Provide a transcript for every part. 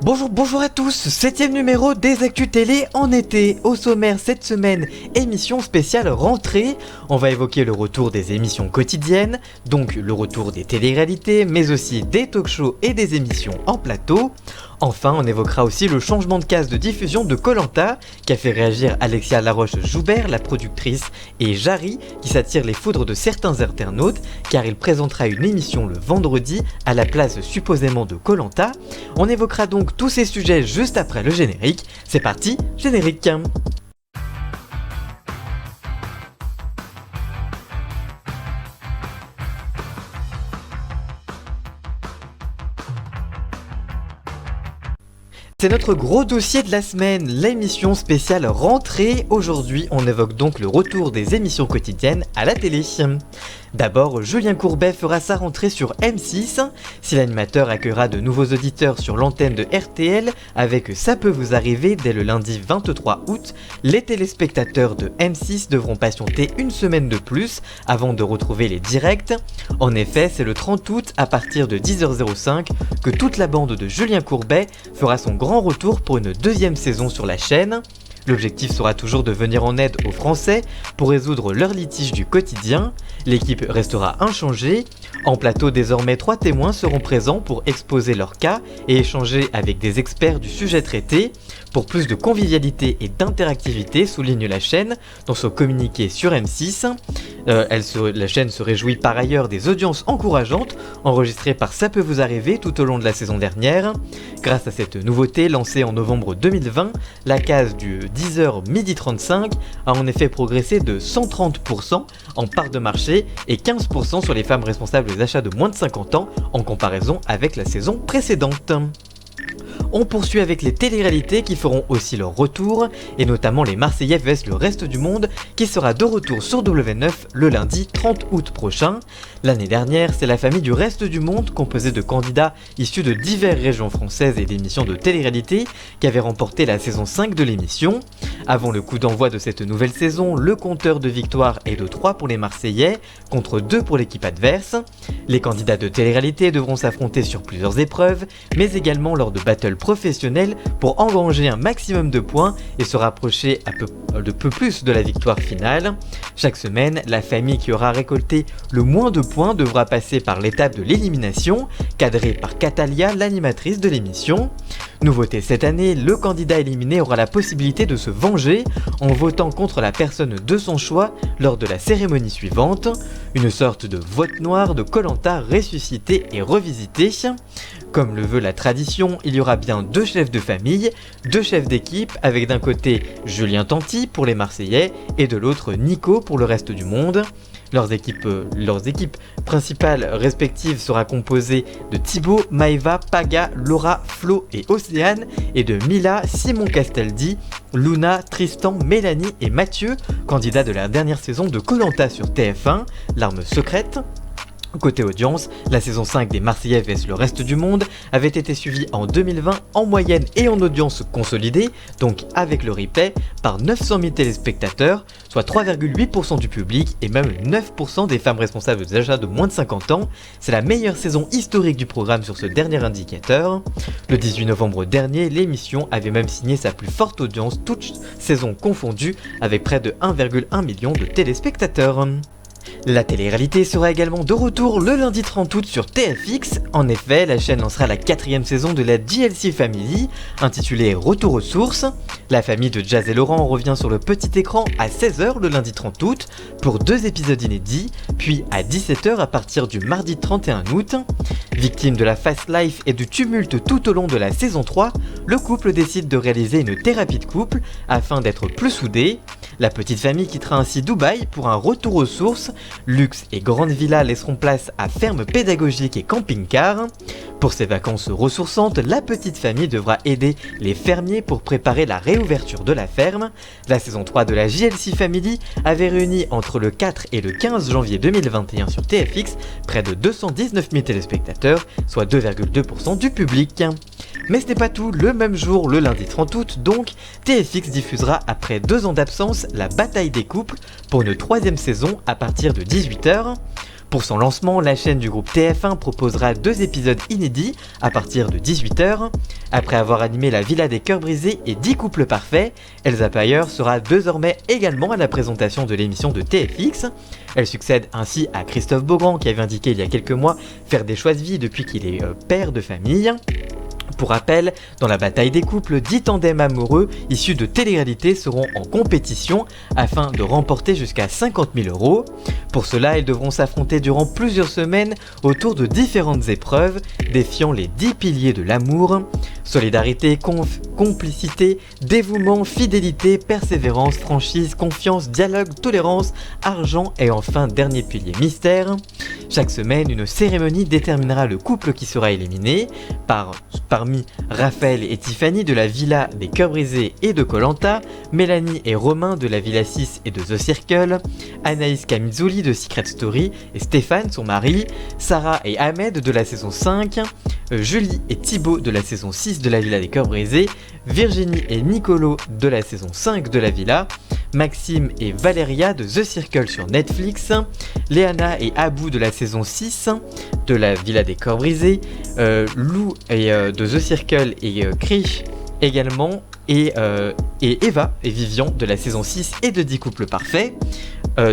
Bonjour à tous, 7ème numéro des Actus Télé en été. Au sommaire cette semaine, émission spéciale rentrée. On va évoquer le retour des émissions quotidiennes, donc le retour des télé-réalités, mais aussi des talk-shows et des émissions en plateau. Enfin, on évoquera aussi le changement de case de diffusion de Koh-Lanta, qui a fait réagir Alexia Laroche-Joubert, la productrice, et Jarry, qui s'attire les foudres de certains internautes, car il présentera une émission le vendredi à la place supposément de Koh-Lanta. On évoquera donc tous ces sujets juste après le générique. C'est parti, générique! C'est notre gros dossier de la semaine, l'émission spéciale rentrée. Aujourd'hui, on évoque donc le retour des émissions quotidiennes à la télé. D'abord, Julien Courbet fera sa rentrée sur M6. Si l'animateur accueillera de nouveaux auditeurs sur l'antenne de RTL avec Ça peut vous arriver dès le lundi 23 août, les téléspectateurs de M6 devront patienter une semaine de plus avant de retrouver les directs. En effet, c'est le 30 août à partir de 10h05 que toute la bande de Julien Courbet fera son grand retour pour une deuxième saison sur la chaîne. L'objectif sera toujours de venir en aide aux Français pour résoudre leurs litiges du quotidien. L'équipe restera inchangée. En plateau, désormais, 3 témoins seront présents pour exposer leurs cas et échanger avec des experts du sujet traité. Pour plus de convivialité et d'interactivité, souligne la chaîne dans son communiqué sur M6. La chaîne se réjouit par ailleurs des audiences encourageantes enregistrées par Ça peut vous arriver tout au long de la saison dernière. Grâce à cette nouveauté lancée en novembre 2020, la case du 10h-12h35 a en effet progressé de 130% en part de marché et 15% sur les femmes responsables des achats de moins de 50 ans en comparaison avec la saison précédente. On poursuit avec les télé-réalités qui feront aussi leur retour, et notamment les Marseillais vs le reste du monde, qui sera de retour sur W9 le lundi 30 août prochain. L'année dernière, c'est la famille du reste du monde, composée de candidats issus de diverses régions françaises et d'émissions de télé-réalité, qui avait remporté la saison 5 de l'émission. Avant le coup d'envoi de cette nouvelle saison, le compteur de victoires est de 3 pour les Marseillais, contre 2 pour l'équipe adverse. Les candidats de télé-réalité devront s'affronter sur plusieurs épreuves, mais également lors de battles professionnels pour engranger un maximum de points et se rapprocher de peu plus de la victoire finale. Chaque semaine, la famille qui aura récolté le moins de points devra passer par l'étape de l'élimination, cadrée par Catalia, l'animatrice de l'émission. Nouveauté cette année, le candidat éliminé aura la possibilité de se venger en votant contre la personne de son choix lors de la cérémonie suivante. Une sorte de vote noir de Koh-Lanta ressuscité et revisité. Comme le veut la tradition, il y aura bien 2 chefs de famille, 2 chefs d'équipe, avec d'un côté Julien Tanti pour les Marseillais et de l'autre Nico pour le reste du monde. Leurs équipes principales respectives sera composée de Thibaut, Maëva, Paga, Laura, Flo et Océane, et de Mila, Simon Castaldi, Luna, Tristan, Mélanie et Mathieu, candidats de la dernière saison de Koh-Lanta sur TF1, L'arme secrète. Côté audience, la saison 5 des Marseillais vs le reste du monde avait été suivie en 2020 en moyenne et en audience consolidée, donc avec le replay, par 900 000 téléspectateurs, soit 3,8% du public et même 9% des femmes responsables des achats de moins de 50 ans. C'est la meilleure saison historique du programme sur ce dernier indicateur. Le 18 novembre dernier, l'émission avait même signé sa plus forte audience, toutes saisons confondues, avec près de 1,1 million de téléspectateurs. La télé-réalité sera également de retour le lundi 30 août sur TFX. En effet, la chaîne lancera la 4ème saison de la JLC Family, intitulée Retour aux sources. La famille de Jazz et Laurent revient sur le petit écran à 16h le lundi 30 août pour 2 épisodes inédits, puis à 17h à partir du mardi 31 août. Victime de la fast life et du tumulte tout au long de la saison 3, le couple décide de réaliser une thérapie de couple afin d'être plus soudés. La petite famille quittera ainsi Dubaï pour un retour aux sources. Luxe et grandes villas laisseront place à fermes pédagogiques et camping-cars. Pour ces vacances ressourçantes, la petite famille devra aider les fermiers pour préparer la réouverture de la ferme. La saison 3 de la JLC Family avait réuni entre le 4 et le 15 janvier 2021 sur TFX près de 219 000 téléspectateurs, soit 2,2% du public. Mais ce n'est pas tout, le même jour, le lundi 30 août donc, TFX diffusera après 2 ans d'absence la bataille des couples pour une 3ème saison à partir de 18h. Pour son lancement, la chaîne du groupe TF1 proposera 2 épisodes inédits à partir de 18h. Après avoir animé La Villa des Cœurs Brisés et 10 couples parfaits, Elsa Payer sera désormais également à la présentation de l'émission de TFX. Elle succède ainsi à Christophe Beaugrand qui avait indiqué il y a quelques mois faire des choix de vie depuis qu'il est père de famille. Pour rappel, dans la bataille des couples, 10 tandems amoureux issus de télé-réalité seront en compétition afin de remporter jusqu'à 50 000 €. Pour cela, ils devront s'affronter durant plusieurs semaines autour de différentes épreuves, défiant les 10 piliers de l'amour: solidarité, complicité, dévouement, fidélité, persévérance, franchise, confiance, dialogue, tolérance, argent et enfin dernier pilier mystère. Chaque semaine, une cérémonie déterminera le couple qui sera éliminé. Parmi Raphaël et Tiffany de la Villa des Cœurs Brisés et de Koh-Lanta, Mélanie et Romain de la Villa 6 et de The Circle, Anaïs Camizuli de Secret Story et Stéphane, son mari, Sarah et Ahmed de la saison 5, Julie et Thibaut de la saison 6 de la Villa des Cœurs Brisés, Virginie et Nicolo de la saison 5 de la Villa, Maxime et Valéria de The Circle sur Netflix, Léana et Abou de la saison 6 de la Villa des Cœurs Brisés, Lou et, de The Circle et Krish également, et Eva et Vivian de la saison 6 et de 10 couples parfaits.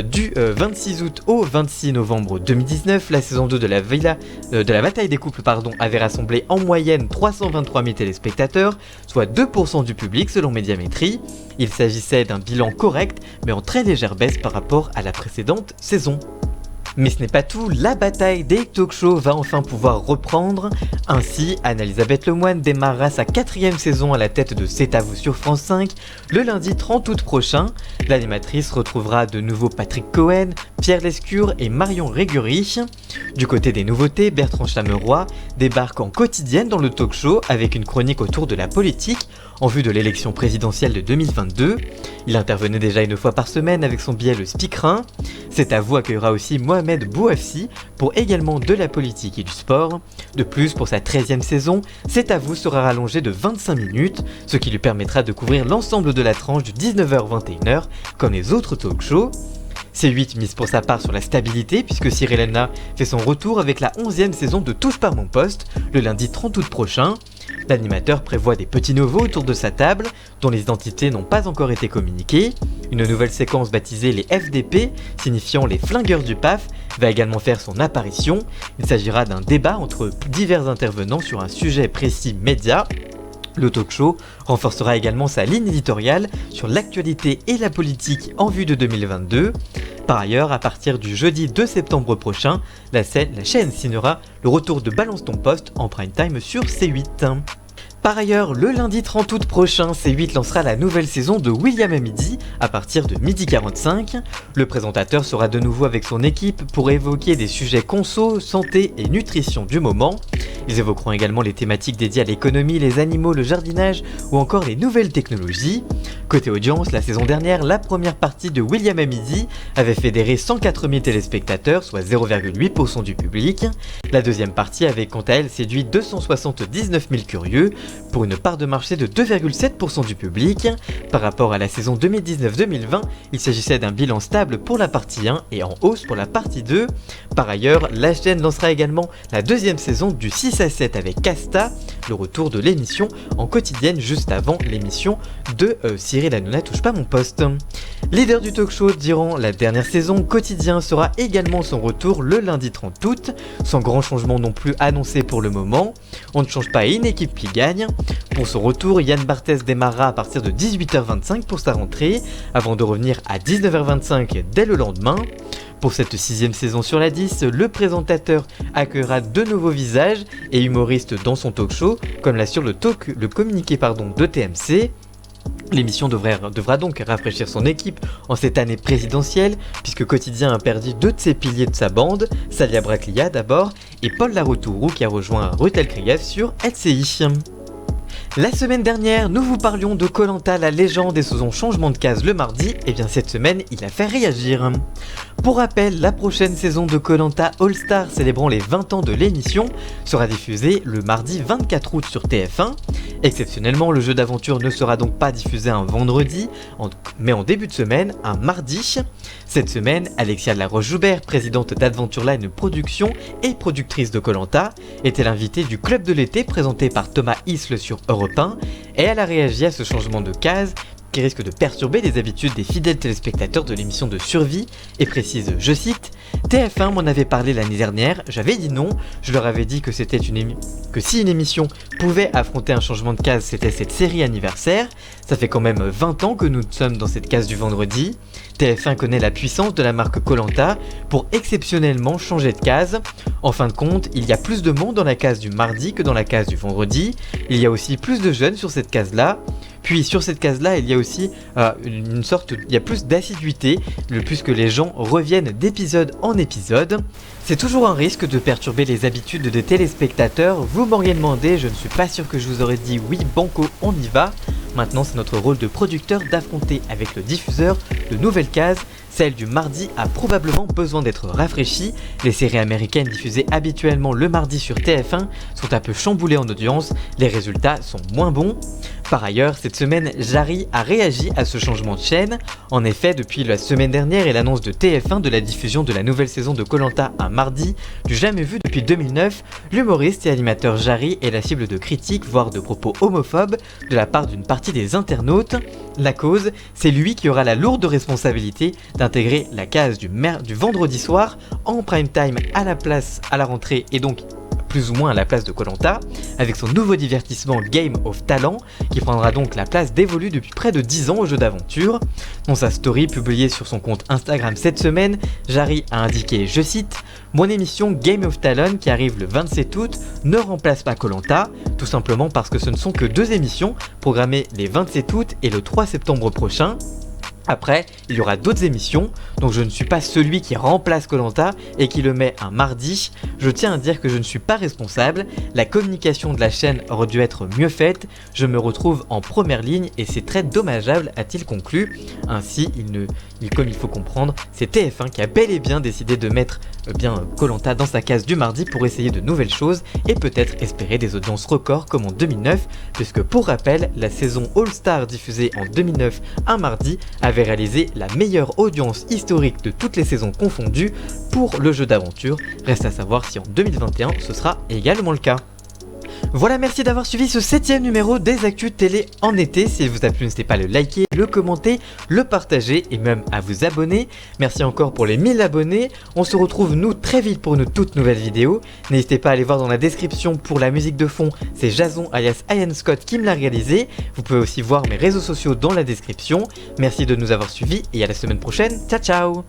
Du 26 août au 26 novembre 2019, la saison 2 de la bataille des couples avait rassemblé en moyenne 323 000 téléspectateurs, soit 2% du public selon Médiamétrie. Il s'agissait d'un bilan correct, mais en très légère baisse par rapport à la précédente saison. Mais ce n'est pas tout, la bataille des talk-shows va enfin pouvoir reprendre. Ainsi, Anne-Elisabeth Lemoine démarrera sa 4e saison à la tête de C'est à vous sur France 5 le lundi 30 août prochain. L'animatrice retrouvera de nouveau Patrick Cohen, Pierre Lescure et Marion Réguri. Du côté des nouveautés, Bertrand Chameroy débarque en quotidienne dans le talk-show avec une chronique autour de la politique en vue de l'élection présidentielle de 2022. Il intervenait déjà une fois par semaine avec son billet Le Speakerin. C'est à vous accueillera aussi Mohamed Bouafsi pour également de la politique et du sport. De plus, pour sa 13e saison, C'est à vous sera rallongé de 25 minutes, ce qui lui permettra de couvrir l'ensemble de la tranche du 19h-21h comme les autres talk-shows. C8 mise pour sa part sur la stabilité puisque Cyril Hanouna fait son retour avec la 11e saison de Touche pas mon poste le lundi 30 août prochain. L'animateur prévoit des petits nouveaux autour de sa table dont les identités n'ont pas encore été communiquées. Une nouvelle séquence baptisée les FDP, signifiant les flingueurs du PAF, va également faire son apparition. Il s'agira d'un débat entre divers intervenants sur un sujet précis média. Le talk-show renforcera également sa ligne éditoriale sur l'actualité et la politique en vue de 2022. Par ailleurs, à partir du jeudi 2 septembre prochain, la chaîne signera le retour de Balance ton poste en prime time sur C8. Par ailleurs, le lundi 30 août prochain, C8 lancera la nouvelle saison de William à midi à partir de 12h45. Le présentateur sera de nouveau avec son équipe pour évoquer des sujets conso, santé et nutrition du moment. Ils évoqueront également les thématiques dédiées à l'économie, les animaux, le jardinage ou encore les nouvelles technologies. Côté audience, la saison dernière, la première partie de William à midi avait fédéré 104 000 téléspectateurs, soit 0,8% du public. La deuxième partie avait quant à elle séduit 279 000 curieux, pour une part de marché de 2,7% du public. Par rapport à la saison 2019-2020, il s'agissait d'un bilan stable pour la partie 1 et en hausse pour la partie 2. Par ailleurs, la chaîne lancera également la deuxième saison du 6 à 7 avec Casta, le retour de l'émission en quotidienne juste avant l'émission de Cyril Hanouna Touche pas mon poste. Leader du talk show durant la dernière saison, Quotidien sera également son retour le lundi 30 août, sans grand changement non plus annoncé pour le moment. On ne change pas et une équipe qui gagne. Pour son retour, Yann Barthès démarrera à partir de 18h25 pour sa rentrée, avant de revenir à 19h25 dès le lendemain. Pour cette 6e saison sur la 10, le présentateur accueillera de nouveaux visages et humoristes dans son talk show, comme l'assure le communiqué de TMC. L'émission devra donc rafraîchir son équipe en cette année présidentielle, puisque Quotidien a perdu 2 de ses piliers de sa bande, Salia Braclia d'abord, et Paul Laroutourou qui a rejoint Rutel Krief sur LCI. La semaine dernière, nous vous parlions de Koh-Lanta, la légende et son changement de case le mardi, et bien cette semaine, il a fait réagir. Pour rappel, la prochaine saison de Koh-Lanta All Star célébrant les 20 ans de l'émission sera diffusée le mardi 24 août sur TF1. Exceptionnellement, le jeu d'aventure ne sera donc pas diffusé un vendredi, mais en début de semaine, un mardi. Cette semaine, Alexia de la Roche-Joubert, présidente d'Adventureline Productions et productrice de Koh-Lanta, était l'invitée du Club de l'été présenté par Thomas Isle sur Europe 1, et elle a réagi à ce changement de case qui risque de perturber les habitudes des fidèles téléspectateurs de l'émission de survie, et précise, je cite, TF1 m'en avait parlé l'année dernière, j'avais dit non, je leur avais dit que que si une émission pouvait affronter un changement de case, c'était cette série anniversaire, ça fait quand même 20 ans que nous sommes dans cette case du vendredi, TF1 connaît la puissance de la marque Koh-Lanta pour exceptionnellement changer de case. En fin de compte, il y a plus de monde dans la case du mardi que dans la case du vendredi, il y a aussi plus de jeunes sur cette case-là, puis sur cette case-là, il y a aussi il y a plus d'assiduité, puisque les gens reviennent d'épisode en épisode. C'est toujours un risque de perturber les habitudes des téléspectateurs. Vous m'auriez demandé, je ne suis pas sûr que je vous aurais dit oui, banco, on y va. Maintenant, c'est notre rôle de producteur d'affronter avec le diffuseur de nouvelles cases. Celle du mardi a probablement besoin d'être rafraîchie. Les séries américaines diffusées habituellement le mardi sur TF1 sont un peu chamboulées en audience, les résultats sont moins bons. Par ailleurs, cette semaine, Jarry a réagi à ce changement de chaîne. En effet, depuis la semaine dernière et l'annonce de TF1 de la diffusion de la nouvelle saison de Koh-Lanta un mardi, du jamais vu depuis 2009, l'humoriste et animateur Jarry est la cible de critiques, voire de propos homophobes, de la part d'une partie des internautes. La cause, c'est lui qui aura la lourde responsabilité d'intégrer la case du vendredi soir en prime time à la rentrée et donc plus ou moins à la place de Koh-Lanta, avec son nouveau divertissement Game of Talent, qui prendra donc la place dévolue depuis près de 10 ans au jeu d'aventure. Dans sa story publiée sur son compte Instagram cette semaine, Jarry a indiqué, je cite, « Mon émission Game of Talent qui arrive le 27 août ne remplace pas Koh-Lanta, tout simplement parce que ce ne sont que 2 émissions, programmées les 27 août et le 3 septembre prochain. Après, il y aura d'autres émissions, donc je ne suis pas celui qui remplace Koh-Lanta et qui le met un mardi. Je tiens à dire que je ne suis pas responsable, la communication de la chaîne aurait dû être mieux faite, je me retrouve en première ligne et c'est très dommageable, a-t-il conclu. Ainsi, comme il faut comprendre, c'est TF1 qui a bel et bien décidé de mettre Koh-Lanta dans sa case du mardi pour essayer de nouvelles choses et peut-être espérer des audiences records comme en 2009, puisque pour rappel, la saison All-Star diffusée en 2009 un mardi avait réalisé la meilleure audience historique de toutes les saisons confondues pour le jeu d'aventure. Reste à savoir si en 2021 ce sera également le cas. Voilà, merci d'avoir suivi ce 7e numéro des Actus Télé en été. S'il vous a plu, n'hésitez pas à le liker, le commenter, le partager et même à vous abonner. Merci encore pour les 1000 abonnés. On se retrouve nous très vite pour une toute nouvelle vidéo. N'hésitez pas à aller voir dans la description pour la musique de fond. C'est Jason alias Ian Scott qui me l'a réalisé. Vous pouvez aussi voir mes réseaux sociaux dans la description. Merci de nous avoir suivis et à la semaine prochaine. Ciao ciao.